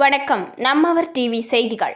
வணக்கம். நம்மவர் டிவி செய்திகள்.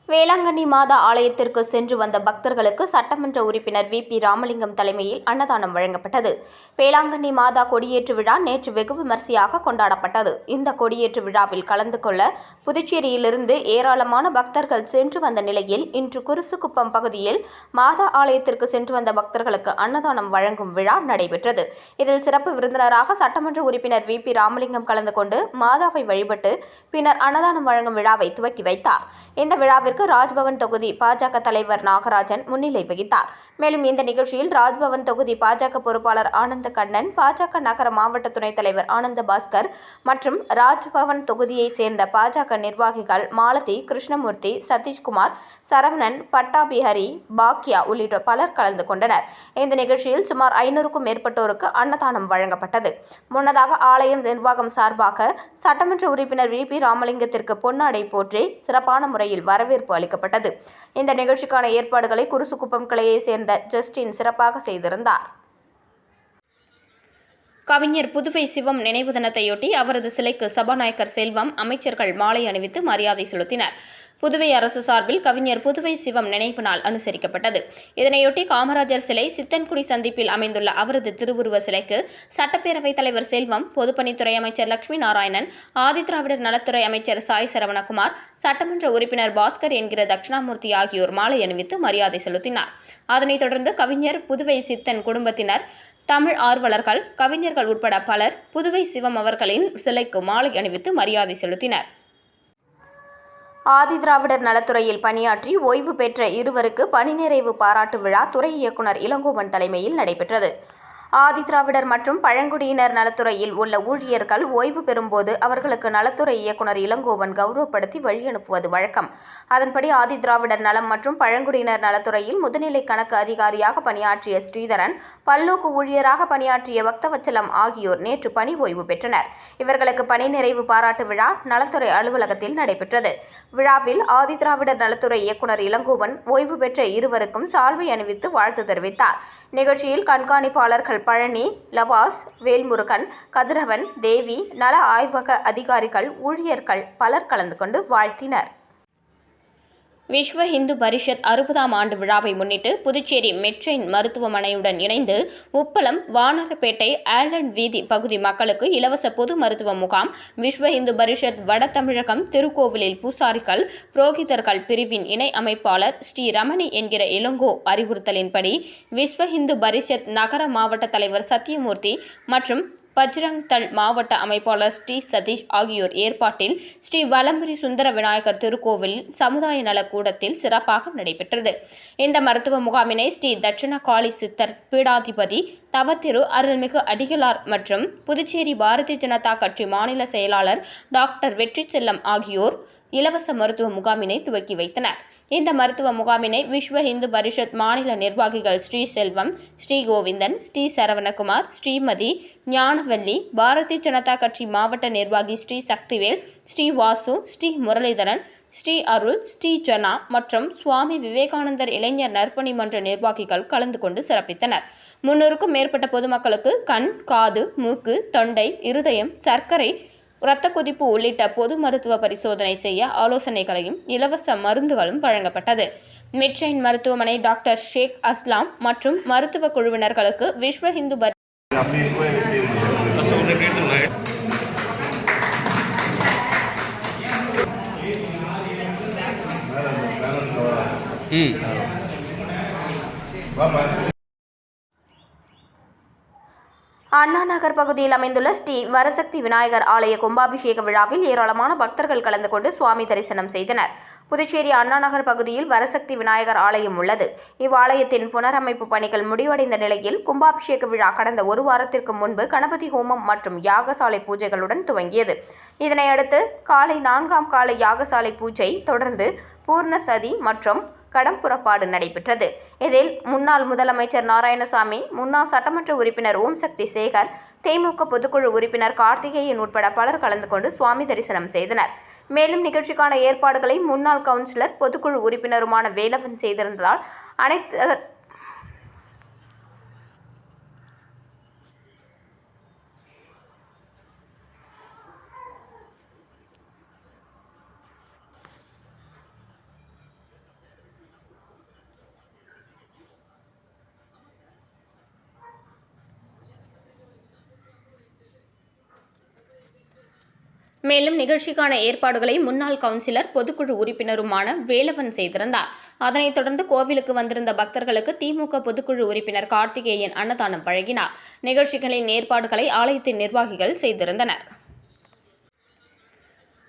வேளாங்கண்ணி மாதா ஆலயத்திற்கு சென்று வந்த பக்தர்களுக்கு சட்டமன்ற உறுப்பினர் வி.பி. ராமலிங்கம் தலைமையில் அன்னதானம் வழங்கப்பட்டது. வேளாங்கண்ணி மாதா கொடியேற்று விழா நேற்று வெகு விமரிசையாக கொண்டாடப்பட்டது. இந்த கொடியேற்று விழாவில் கலந்து கொள்ள புதுச்சேரியிலிருந்து ஏராளமான பக்தர்கள் சென்று வந்த நிலையில் இன்று குருசுக்குப்பம் பகுதியில் மாதா ஆலயத்திற்கு சென்று வந்த பக்தர்களுக்கு அன்னதானம் வழங்கும் விழா நடைபெற்றது. இதில் சிறப்பு விருந்தினராக சட்டமன்ற உறுப்பினர் வி.பி. ராமலிங்கம் கலந்து கொண்டு மாதாவை வழிபட்டு பின்னர் அன்னதானம் வழங்கும் விழாவை துவக்கி வைத்தார். இந்த விழாவிற்கு ராஜ்பவன் தொகுதி பாஜக தலைவர் நாகராஜன் முன்னிலை வகித்தார். மேலும் இந்த நிகழ்ச்சியில் ராஜ்பவன் தொகுதி பாஜக பொறுப்பாளர் ஆனந்த கண்ணன், பாஜக நகர மாவட்ட துணைத் தலைவர் ஆனந்த பாஸ்கர் மற்றும் ராஜ்பவன் தொகுதியை சேர்ந்த பாஜக நிர்வாகிகள் மாலதி, கிருஷ்ணமூர்த்தி, சதீஷ்குமார், சரவணன், பட்டாபிஹரி, பாக்யா உள்ளிட்ட பலர் கலந்து கொண்டனர். இந்த நிகழ்ச்சியில் சுமார் 500க்கும் மேற்பட்டோருக்கு அன்னதானம் வழங்கப்பட்டது. முன்னதாக ஆலயம் நிர்வாகம் சார்பாக சட்டமன்ற உறுப்பினர் வி.பி. ராமலிங்கத்திற்கு பொன்னாடை போற்றி சிறப்பான முறையில் வரவேற்பு அளிக்கப்பட்டது. இந்த நிகழ்ச்சிக்கான ஏற்பாடுகளை குருசுக்குப்பம் கிளையை சேர்ந்த ஜஸ்டின் சிறப்பாக செய்திருந்தார். கவிஞர் புதுவை சிவம் நினைவு தினத்தையொட்டி அவரது சிலைக்கு சபாநாயகர் செல்வம், அமைச்சர்கள் மாலை அணிவித்து மரியாதை செலுத்தினர். புதுவை அரசு சார்பில் கவிஞர் புதுவை சிவம் நினைவு நாள் அனுசரிக்கப்பட்டது. இதனையொட்டி காமராஜர் சிலை, சித்தன்குடி சந்திப்பில் அமைந்துள்ள அவரது திருவுருவ சிலைக்கு சட்டப்பேரவைத் தலைவர் செல்வம், பொதுப்பணித்துறை அமைச்சர் லட்சுமி நாராயணன், ஆதிதிராவிடர் நலத்துறை அமைச்சர் சாய் சரவணகுமார், சட்டமன்ற உறுப்பினர் பாஸ்கர் என்கிற தட்சிணாமூர்த்தி ஆகியோர் மாலை அணிவித்து மரியாதை செலுத்தினார். அதனைத் தொடர்ந்து கவிஞர் புதுவை சித்தன் குடும்பத்தினர், தமிழ் ஆர்வலர்கள், கவிஞர்கள் உட்பட பலர் புதுவை சிவம் அவர்களின் சிலைக்கு மாலை அணிவித்து மரியாதை செலுத்தினர். ஆதிதிராவிடர் நலத்துறையில் பணியாற்றி ஓய்வு பெற்ற இருவருக்கு பணி நிறைவு பாராட்டு விழா துறை இயக்குநர் இளங்கோவன் தலைமையில் நடைபெற்றது. ஆதிதிராவிடர் மற்றும் பழங்குடியினர் நலத்துறையில் உள்ள ஊழியர்கள் ஓய்வு பெறும்போது அவர்களுக்கு நலத்துறை இயக்குநர் இளங்கோவன் கௌரவப்படுத்தி வழியனுப்புவது வழக்கம். அதன்படி ஆதிதிராவிடர் நலம் மற்றும் பழங்குடியினர் நலத்துறையில் முதுநிலை கணக்கு அதிகாரியாக பணியாற்றிய ஸ்ரீதரன், பல்நோக்கு ஊழியராக பணியாற்றிய பக்தவச்சலம் ஆகியோர் நேற்று பணி ஓய்வு பெற்றனர். இவர்களுக்கு பணி நிறைவு பாராட்டு விழா நலத்துறை அலுவலகத்தில் நடைபெற்றது. விழாவில் ஆதிதிராவிடர் நலத்துறை இயக்குநர் இளங்கோவன் ஓய்வு பெற்ற இருவருக்கும் சால்வை அணிவித்து வாழ்த்து தெரிவித்தார். நிகழ்ச்சியில் கண்காணிப்பாளர்கள் பழனி, லவாஸ், வேல்முருகன், கதிரவன், தேவி, நல ஆய்வக அதிகாரிகள், ஊழியர்கள் பலர் கலந்து கொண்டு வாழ்த்தினர். விஸ்வ இந்து பரிஷத் 60ஆம் ஆண்டு விழாவை முன்னிட்டு புதுச்சேரி மெட்ரெயின் மருத்துவமனையுடன் இணைந்து உப்பளம், வானரப்பேட்டை, ஆலன் வீதி பகுதி மக்களுக்கு இலவச பொது மருத்துவ முகாம் விஸ்வ இந்து பரிஷத் வட தமிழகம் திருக்கோவிலில் பூசாரிகள், புரோகிதர்கள் பிரிவின் இணை அமைப்பாளர் ஸ்ரீ ரமணி என்கிற இளங்கோ அறிவுறுத்தலின்படி விஸ்வ இந்து பரிஷத் நகர மாவட்ட தலைவர் சத்தியமூர்த்தி மற்றும் பஜ்ரங் தள் மாவட்ட அமைப்பாளர் ஸ்ரீ சதீஷ் ஆகியோர் ஏற்பாட்டில் ஸ்ரீ வலம்புரி சுந்தர விநாயகர் திருக்கோவில் சமுதாய நலக்கூடத்தில் சிறப்பாக நடைபெற்றது. இந்த மருத்துவ முகாமினை ஸ்ரீ தட்சிண காளி சித்தர் பீடாதிபதி தவத்திரு அருள்மிகு அடிகளார் மற்றும் புதுச்சேரி பாரதிய ஜனதா கட்சி மாநில செயலாளர் டாக்டர் வெற்றி செல்லம் ஆகியோர் இலவச மருத்துவ முகாமினை துவக்கி வைத்தனர். இந்த மருத்துவ முகாமினை விஸ்வ இந்து பரிஷத் மாநில நிர்வாகிகள் ஸ்ரீ செல்வம், ஸ்ரீ கோவிந்தன், ஸ்ரீ சரவணகுமார், ஸ்ரீமதி ஞானவல்லி, பாரதிய ஜனதா கட்சி மாவட்ட நிர்வாகி ஸ்ரீ சக்திவேல், ஸ்ரீ வாசு, ஸ்ரீ முரளிதரன், ஸ்ரீ அருள், ஸ்ரீ ஜனா மற்றும் சுவாமி விவேகானந்தர் இளைஞர் நற்பணி மன்ற நிர்வாகிகள் கலந்து கொண்டு சிறப்பித்தனர். 300க்கும் மேற்பட்ட பொதுமக்களுக்கு கண், காது, மூக்கு, தொண்டை, இருதயம், சர்க்கரை, இரத்த கொதிப்பு உள்ளிட்ட பொது மருத்துவ பரிசோதனை செய்ய ஆலோசனைகளையும் இலவச மருந்துகளும் வழங்கப்பட்டது. மெட்ரெயின் மருத்துவமனை டாக்டர் ஷேக் அஸ்லாம் மற்றும் மருத்துவ குழுவினர்களுக்கு விஸ்வ இந்து அண்ணா நகர் பகுதியில் அமைந்துள்ள ஸ்ரீ வரசக்தி விநாயகர் ஆலய கும்பாபிஷேக விழாவில் ஏராளமான பக்தர்கள் கலந்து கொண்டு சுவாமி தரிசனம் செய்தனர். புதுச்சேரி அண்ணா நகர் பகுதியில் வரசக்தி விநாயகர் ஆலயம் உள்ளது. இவ்வாலயத்தின் புனரமைப்பு பணிகள் முடிவடைந்த நிலையில் கும்பாபிஷேக விழா கடந்த ஒரு வாரத்திற்கு முன்பு கணபதி ஹோமம் மற்றும் யாகசாலை பூஜைகளுடன் துவங்கியது. இதனையடுத்து காலை 4ஆம் கால யாகசாலை பூஜை தொடர்ந்து பூர்ண சதி மற்றும் கடம் புறப்பாடு நடைபெற்றது. இதில் முன்னாள் முதலமைச்சர் நாராயணசாமி, முன்னாள் சட்டமன்ற உறுப்பினர் ஓம் சக்தி சேகர், திமுக பொதுக்குழு உறுப்பினர் கார்த்திகேயன் உட்பட பலர் கலந்து கொண்டு சுவாமி தரிசனம் செய்தனர். மேலும் நிகழ்ச்சிக்கான ஏற்பாடுகளை முன்னாள் கவுன்சிலர், பொதுக்குழு உறுப்பினருமான வேலவன் செய்திருந்ததால் அனைத்து மேலும் நிகழ்ச்சிக்கான ஏற்பாடுகளை முன்னாள் கவுன்சிலர் பொதுக்குழு உறுப்பினருமான வேலவன் செய்திருந்தார். அதனைத் தொடர்ந்து கோவிலுக்கு வந்திருந்த பக்தர்களுக்கு திமுக பொதுக்குழு உறுப்பினர் கார்த்திகேயன் அன்னதானம் வழங்கினார். நிகழ்ச்சிகளின் ஏற்பாடுகளை ஆலயத்தின் நிர்வாகிகள் செய்திருந்தனர்.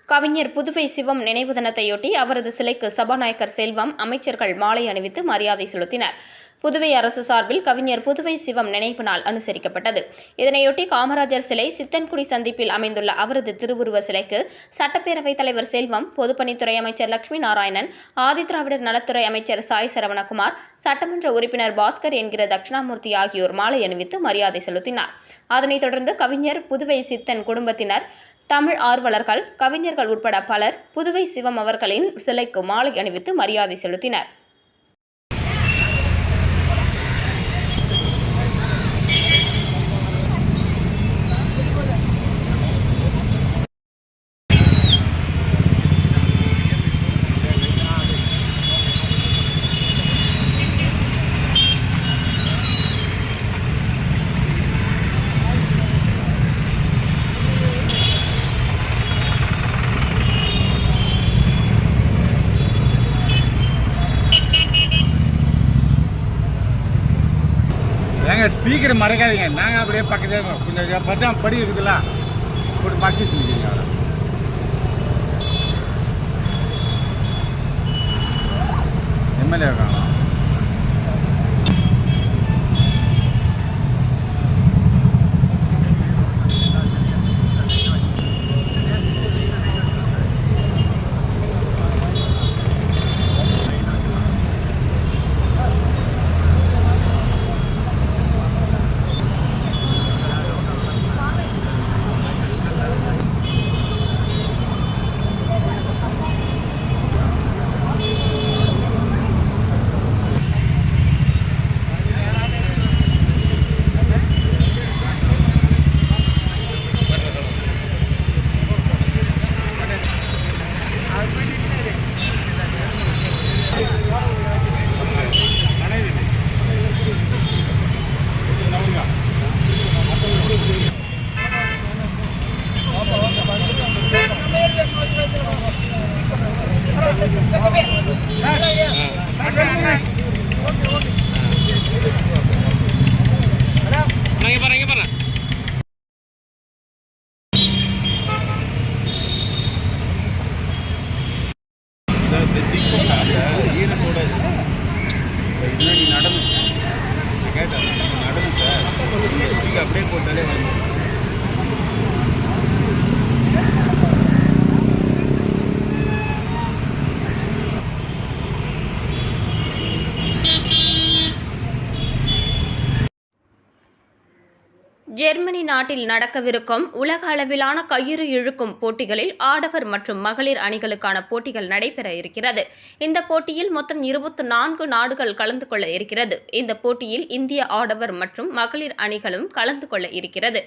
கவிஞர் புதுவை சிவம் நினைவு தினத்தையொட்டி அவரது சிலைக்கு சபாநாயகர் செல்வம், அமைச்சர்கள் மாலை அணிவித்து மரியாதை செலுத்தினர். புதுவை அரசு சார்பில் கவிஞர் புதுவை சிவம் நினைவு நாள் அனுசரிக்கப்பட்டது. இதனையொட்டி காமராஜர் சிலை, சித்தன்குடி சந்திப்பில் அமைந்துள்ள அவரது திருவுருவ சிலைக்கு சட்டப்பேரவைத் தலைவர் செல்வம், பொதுப்பணித்துறை அமைச்சர் லட்சுமி நாராயணன், ஆதிதிராவிடர் நலத்துறை அமைச்சர் சாய் சரவணகுமார், சட்டமன்ற உறுப்பினர் பாஸ்கர் என்கிற தட்சிணாமூர்த்தி ஆகியோர் மாலை அணிவித்து மரியாதை செலுத்தினார். அதனைத் தொடர்ந்து கவிஞர் புதுவை சித்தன் குடும்பத்தினர், தமிழ் ஆர்வலர்கள், கவிஞர்கள் உட்பட பலர் புதுவை சிவம் அவர்களின் சிலைக்கு மாலை அணிவித்து மரியாதை செலுத்தினர். ஏங்க ஸ்பீக்கரை மறைக்காதீங்க. நாங்கள் அப்படியே பக்கத்தில் கொஞ்சம் பார்த்தா படி இருக்குதுல்ல, போட்டு மறைச்சி செஞ்சுக்கிங்க. அவரை எம்எல்ஏ இருக்காங்க. ஈரத்தோட நடனம் கேட்டேன், நடனம் சார் அப்படியே போட்டாலே வந்து ஜெர்மனி நாட்டில் நடக்கவிருக்கும் உலக அளவிலான கயிறு இழுக்கும் போட்டிகளில் ஆடவர் மற்றும் மகளிர் அணிகளுக்கான போட்டிகள் நடைபெற இருக்கிறது. இந்த போட்டியில் மொத்தம் 24 நாடுகள் கலந்து கொள்ள இருக்கிறது. இந்த போட்டியில் இந்திய ஆடவர் மற்றும் மகளிர் அணிகளும் கலந்து கொள்ள இருக்கிறது.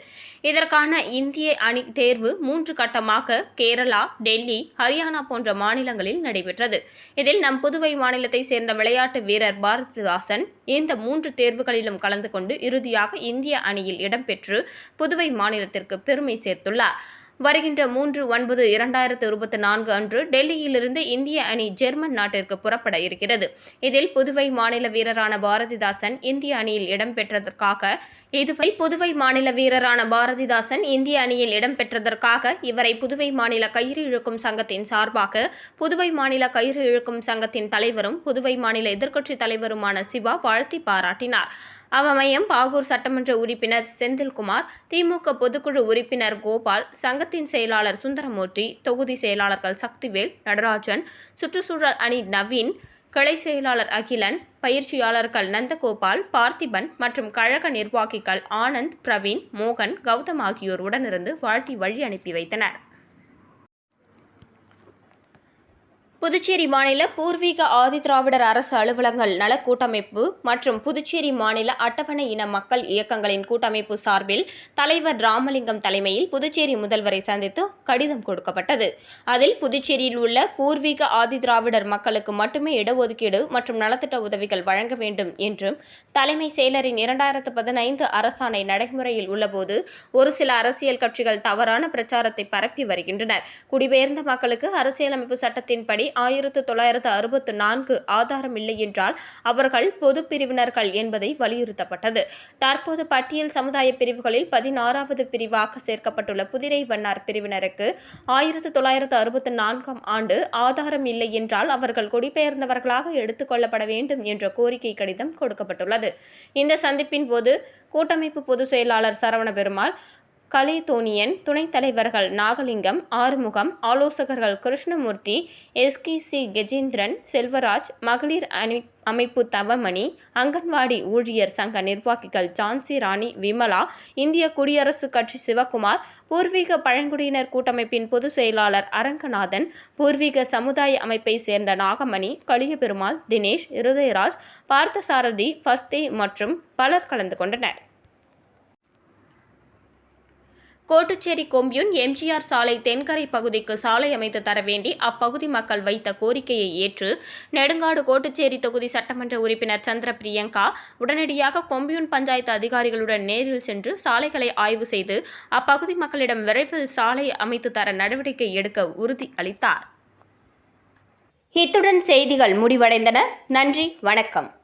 இதற்கான இந்திய அணி தேர்வு 3 கட்டமாக கேரளா, டெல்லி, ஹரியானா போன்ற மாநிலங்களில் நடைபெற்றது. இதில் நம் புதுவை மாநிலத்தை சேர்ந்த விளையாட்டு வீரர் பாரதிதாசன் இந்த 3 தேர்வுகளிலும் கலந்து கொண்டு இறுதியாக இந்திய அணியில் இடம்பெற்று புதுவை மாநிலத்திற்கு பெருமை சேர்த்துள்ளார். வருகின்ற 3/9/2024 அன்று டெல்லியிலிருந்து இந்திய அணி ஜெர்மன் நாட்டிற்கு புறப்பட இருக்கிறது. இதில் புதுவை மாநில வீரரான பாரதிதாசன் இந்திய அணியில் இடம்பெற்றதற்காக இவரை புதுவை மாநில கயிறு இழுக்கும் சங்கத்தின் சார்பாக புதுவை மாநில கயிறு இழுக்கும் சங்கத்தின் தலைவரும் புதுவை மாநில எதிர்க்கட்சித் தலைவருமான சிவா வாழ்த்தி பாராட்டினார். அவ்வமயம் பாகூர் சட்டமன்ற உறுப்பினர் செந்தில்குமார், திமுக பொதுக்குழு உறுப்பினர் கோபால், சங்கத்தின் செயலாளர் சுந்தரமூர்த்தி, தொகுதி செயலாளர்கள் சக்திவேல், நடராஜன், சுற்றுச்சூழல் அணி நவீன், கிளை செயலாளர் அகிலன், பயிற்சியாளர்கள் நந்தகோபால், பார்த்திபன் மற்றும் கழக நிர்வாகிகள் ஆனந்த், பிரவீன், மோகன், கௌதம் ஆகியோர் உடனிருந்து வாழ்த்தி வழி அனுப்பி வைத்தனர். புதுச்சேரி மாநில பூர்வீக ஆதிதிராவிடர் அரசு அலுவலங்கள் நல கூட்டமைப்பு மற்றும் புதுச்சேரி மாநில அட்டவணை இன மக்கள் இயக்கங்களின் கூட்டமைப்பு சார்பில் தலைவர் ராமலிங்கம் தலைமையில் புதுச்சேரி முதல்வரை சந்தித்து கடிதம் கொடுக்கப்பட்டது. அதில் புதுச்சேரியில் உள்ள பூர்வீக ஆதிதிராவிடர் மக்களுக்கு மட்டுமே இடஒதுக்கீடு மற்றும் நலத்திட்ட உதவிகள் வழங்க வேண்டும் என்றும், தலைமை செயலரின் 2015 அரசாணை நடைமுறையில் உள்ளபோது ஒரு சில அரசியல் கட்சிகள் தவறான பிரச்சாரத்தை பரப்பி வருகின்றனர். குடிபெயர்ந்த மக்களுக்கு அரசியலமைப்பு சட்டத்தின்படி 1964 ஆதாரம் இல்லை என்றால் அவர்கள் பொது பிரிவினர்கள் என்பதை வலியுறுத்தப்பட்டது. தற்போது பட்டியல் சமுதாய பிரிவுகளில் 16வது பிரிவாக சேர்க்கப்பட்டுள்ள புதிரை வண்ணார் பிரிவினருக்கு 1964 ஆண்டு ஆதாரம் இல்லை என்றால் அவர்கள் குடிபெயர்ந்தவர்களாக எடுத்துக் கொள்ளப்பட வேண்டும் என்ற கோரிக்கை கடிதம் கொடுக்கப்பட்டுள்ளது. இந்த சந்திப்பின் போது கூட்டமைப்பு பொதுச் செயலாளர் சரவண பெருமாள், கலேதோனியன், துணைத் தலைவர்கள் நாகலிங்கம், ஆறுமுகம், ஆலோசகர்கள் கிருஷ்ணமூர்த்தி, SKC கஜேந்திரன், செல்வராஜ், மகளிர் அமைப்பு தவமணி, அங்கன்வாடி ஊழியர் சங்க நிர்வாகிகள் ஜான்சி ராணி, விமலா, இந்திய குடியரசுக் கட்சி சிவக்குமார், பூர்வீக பழங்குடியினர் கூட்டமைப்பின் பொதுச் செயலாளர் அரங்கநாதன், பூர்வீக சமுதாய அமைப்பை சேர்ந்த நாகமணி, கலியபெருமாள், தினேஷ், இருதயராஜ், பார்த்தசாரதி, ஃபஸ்தே மற்றும் பலர் கலந்து கொண்டனர். கோட்டுச்சேரி கொம்யூன் MGR சாலை தென்கரை பகுதிக்கு சாலை அமைத்து தர வேண்டி அப்பகுதி மக்கள் வைத்த கோரிக்கையை ஏற்று நெடுங்காடு கோட்டுச்சேரி தொகுதி சட்டமன்ற உறுப்பினர் சந்திர பிரியங்கா உடனடியாக கொம்யூன் பஞ்சாயத்து அதிகாரிகளுடன் நேரில் சென்று சாலைகளை ஆய்வு செய்து அப்பகுதி மக்களிடம் விரைவில் சாலை அமைத்து தர நடவடிக்கை எடுக்க உறுதி அளித்தார். இத்துடன் செய்திகள் முடிவடைந்தன. நன்றி, வணக்கம்.